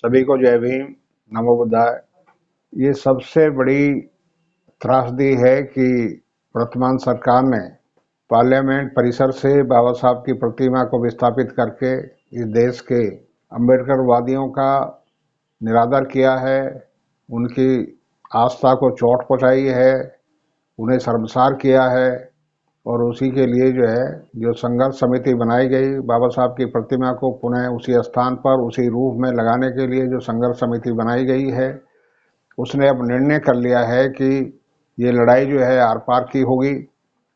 सभी को जय भीम, नमो बुद्धाय। ये सबसे बड़ी त्रासदी है कि वर्तमान सरकार ने पार्लियामेंट परिसर से बाबा साहब की प्रतिमा को विस्थापित करके इस देश के अम्बेडकरवादियों का निरादर किया है, उनकी आस्था को चोट पहुंचाई है, उन्हें शर्मसार किया है। और उसी के लिए जो संघर्ष समिति बनाई गई, बाबा साहब की प्रतिमा को पुनः उसी स्थान पर उसी रूप में लगाने के लिए जो संघर्ष समिति बनाई गई है, उसने अब निर्णय कर लिया है कि ये लड़ाई आर पार की होगी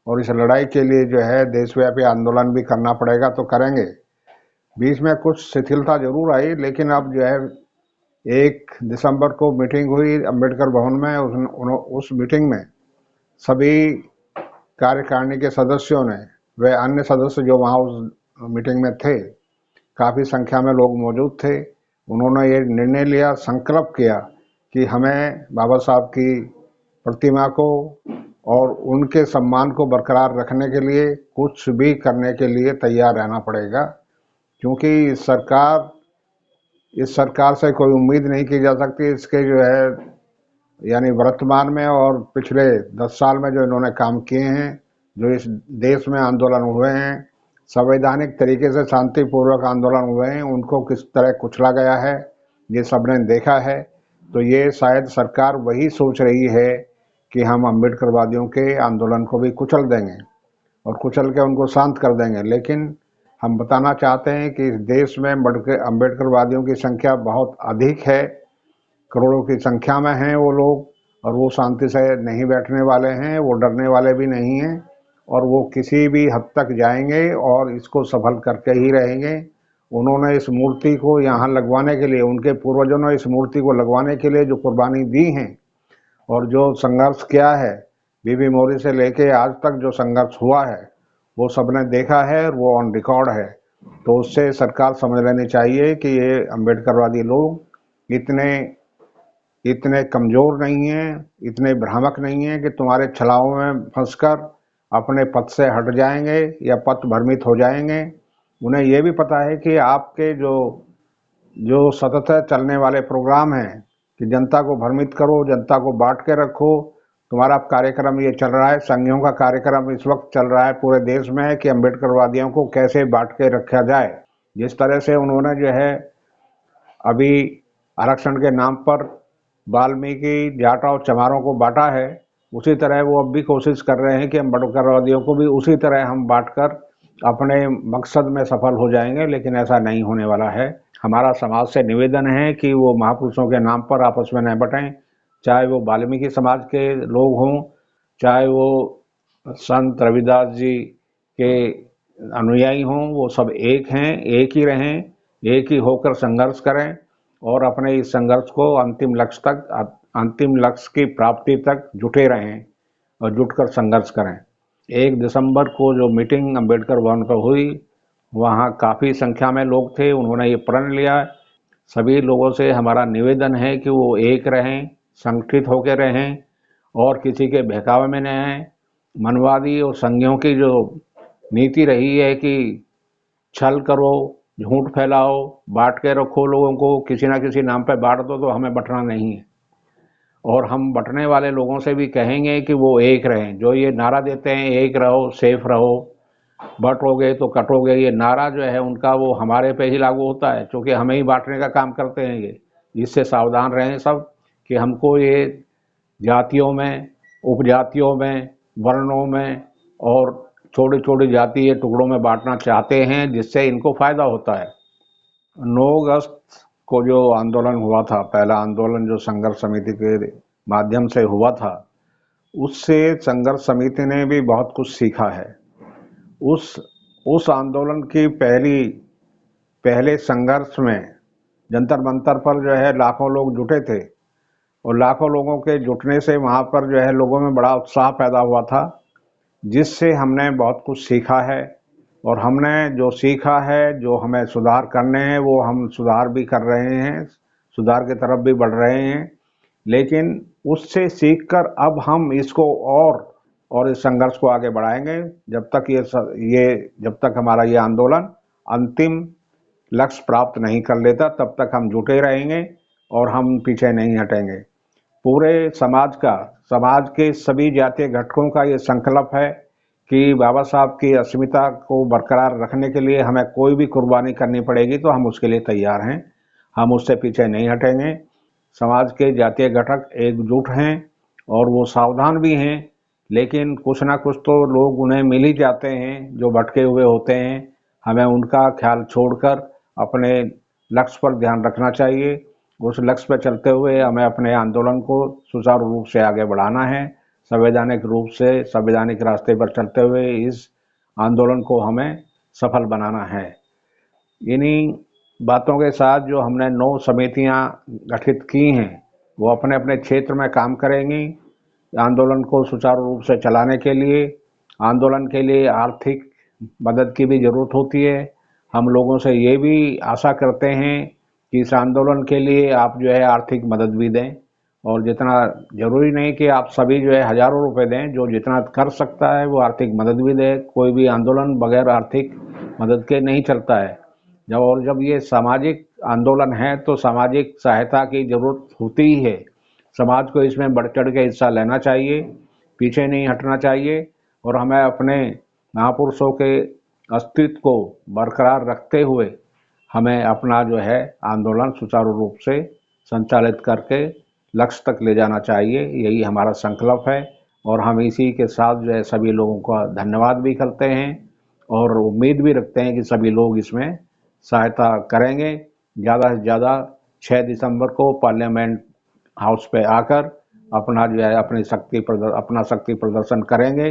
और इस लड़ाई के लिए देशव्यापी आंदोलन भी करना पड़ेगा। तो करेंगे। बीच में कुछ शिथिलता जरूर आई, लेकिन अब 1 दिसंबर को मीटिंग हुई अम्बेडकर भवन में। उस मीटिंग में सभी कार्यकारिणी के सदस्यों ने, वे अन्य सदस्य जो वहाँ उस मीटिंग में थे, काफ़ी संख्या में लोग मौजूद थे। उन्होंने ये निर्णय लिया, संकल्प किया कि हमें बाबा साहब की प्रतिमा को और उनके सम्मान को बरकरार रखने के लिए कुछ भी करने के लिए तैयार रहना पड़ेगा, क्योंकि इस सरकार से कोई उम्मीद नहीं की जा सकती। इसके यानी वर्तमान में और पिछले 10 साल में जो इन्होंने काम किए हैं, जो इस देश में आंदोलन हुए हैं, संवैधानिक तरीके से शांतिपूर्वक आंदोलन हुए हैं, उनको किस तरह कुचला गया है, ये सबने देखा है। तो ये शायद सरकार वही सोच रही है कि हम अम्बेडकरवादियों के आंदोलन को भी कुचल देंगे और कुचल के उनको शांत कर देंगे। लेकिन हम बताना चाहते हैं कि इस देश में अम्बेडकरवादियों की संख्या बहुत अधिक है, करोड़ों की संख्या में हैं वो लोग, और वो शांति से नहीं बैठने वाले हैं, वो डरने वाले भी नहीं हैं, और वो किसी भी हद तक जाएंगे और इसको सफल करके ही रहेंगे। उन्होंने इस मूर्ति को यहाँ लगवाने के लिए, उनके पूर्वजों ने इस मूर्ति को लगवाने के लिए जो कुर्बानी दी है और जो संघर्ष किया है, बीबी मोरी से लेके आज तक जो संघर्ष हुआ है, वो सबने देखा है और वो ऑन रिकॉर्ड है। तो उससे सरकार समझ लेनी चाहिए कि ये अम्बेडकरवादी लोग इतने कमज़ोर नहीं हैं, इतने भ्रामक नहीं हैं कि तुम्हारे छलाओं में फंसकर अपने पद से हट जाएंगे या पथ भ्रमित हो जाएंगे। उन्हें ये भी पता है कि आपके जो सतत चलने वाले प्रोग्राम हैं कि जनता को भ्रमित करो, जनता को बांट के रखो, तुम्हारा कार्यक्रम ये चल रहा है, संघियों का कार्यक्रम इस वक्त चल रहा है पूरे देश में कि अम्बेडकरवादियों को कैसे बांट के रखा जाए। जिस तरह से उन्होंने अभी आरक्षण के नाम पर वाल्मीकि, जाटा और चमारों को बांटा है, उसी तरह वो अब भी कोशिश कर रहे हैं कि अम्बेडकरवादियों को भी उसी तरह हम बांटकर अपने मकसद में सफल हो जाएंगे। लेकिन ऐसा नहीं होने वाला है। हमारा समाज से निवेदन है कि वो महापुरुषों के नाम पर आपस में न बटें, चाहे वो वाल्मीकि समाज के लोग हों, चाहे वो संत रविदास जी के अनुयायी हों, वो सब एक हैं, एक ही रहें, एक ही होकर संघर्ष करें और अपने इस संघर्ष को अंतिम लक्ष्य की प्राप्ति तक जुटे रहें और जुटकर संघर्ष करें। 1 दिसंबर को जो मीटिंग अम्बेडकर भवन पर हुई, वहाँ काफ़ी संख्या में लोग थे। उन्होंने ये प्रण लिया। सभी लोगों से हमारा निवेदन है कि वो एक रहें, संगठित होकर रहें और किसी के बहकावे में न आएं। मनवादी और संघियों की जो नीति रही है कि छल करो, झूठ फैलाओ, बांट के रखो लोगों को, किसी ना किसी नाम पे बांट दो, तो हमें बंटना नहीं है। और हम बंटने वाले लोगों से भी कहेंगे कि वो एक रहें। जो ये नारा देते हैं एक रहो, सेफ रहो, बंटोगे तो कटोगे, ये नारा उनका वो हमारे पे ही लागू होता है, क्योंकि हमें ही बांटने का काम करते हैं ये। इससे सावधान रहें सब कि हमको ये जातियों में, उपजातियों में, वर्णों में और छोटी छोटी जातीय टुकड़ों में बांटना चाहते हैं, जिससे इनको फायदा होता है। 9 अगस्त को जो आंदोलन हुआ था, पहला आंदोलन जो संघर्ष समिति के माध्यम से हुआ था, उससे संघर्ष समिति ने भी बहुत कुछ सीखा है। उस आंदोलन की पहले संघर्ष में जंतर मंतर पर लाखों लोग जुटे थे और लाखों लोगों के जुटने से वहाँ पर लोगों में बड़ा उत्साह पैदा हुआ था, जिससे हमने बहुत कुछ सीखा है। और हमने जो सीखा है, जो हमें सुधार करने हैं, वो हम सुधार भी कर रहे हैं, सुधार की तरफ भी बढ़ रहे हैं। लेकिन उससे सीखकर अब हम इसको और इस संघर्ष को आगे बढ़ाएंगे, जब तक हमारा ये आंदोलन अंतिम लक्ष्य प्राप्त नहीं कर लेता तब तक हम जुटे रहेंगे और हम पीछे नहीं हटेंगे। पूरे समाज के सभी जातीय घटकों का ये संकल्प है कि बाबा साहब की अस्मिता को बरकरार रखने के लिए हमें कोई भी कुर्बानी करनी पड़ेगी तो हम उसके लिए तैयार हैं, हम उससे पीछे नहीं हटेंगे। समाज के जातीय घटक एकजुट हैं और वो सावधान भी हैं, लेकिन कुछ ना कुछ तो लोग उन्हें मिल ही जाते हैं जो भटके हुए होते हैं। हमें उनका ख्याल छोड़कर अपने लक्ष्य पर ध्यान रखना चाहिए। उस लक्ष्य पर चलते हुए हमें अपने आंदोलन को सुचारू रूप से आगे बढ़ाना है। संवैधानिक रूप से संवैधानिक रास्ते पर चलते हुए इस आंदोलन को हमें सफल बनाना है। इन्हीं बातों के साथ जो हमने 9 समितियां गठित की हैं, वो अपने अपने क्षेत्र में काम करेंगी आंदोलन को सुचारू रूप से चलाने के लिए। आंदोलन के लिए आर्थिक मदद की भी ज़रूरत होती है। हम लोगों से ये भी आशा करते हैं कि इस आंदोलन के लिए आप जो है आर्थिक मदद भी दें, और जितना ज़रूरी नहीं कि आप सभी जो है हज़ारों रुपए दें, जो जितना कर सकता है वो आर्थिक मदद भी दे। कोई भी आंदोलन बगैर आर्थिक मदद के नहीं चलता है। जब ये सामाजिक आंदोलन है तो सामाजिक सहायता की ज़रूरत होती ही है। समाज को इसमें बढ़ चढ़ के हिस्सा लेना चाहिए, पीछे नहीं हटना चाहिए, और हमें अपने महापुरुषों के अस्तित्व को बरकरार रखते हुए हमें अपना जो है आंदोलन सुचारू रूप से संचालित करके लक्ष्य तक ले जाना चाहिए। यही हमारा संकल्प है और हम इसी के साथ जो है सभी लोगों का धन्यवाद भी करते हैं और उम्मीद भी रखते हैं कि सभी लोग इसमें सहायता करेंगे। ज़्यादा से ज़्यादा 6 दिसंबर को पार्लियामेंट हाउस पे आकर अपना जो है अपना शक्ति प्रदर्शन करेंगे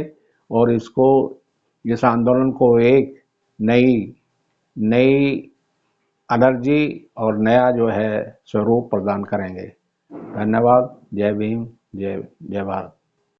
और इस आंदोलन को एक नई नई एनर्जी और नया जो है स्वरूप प्रदान करेंगे। धन्यवाद। जय भीम, जय जय भारत।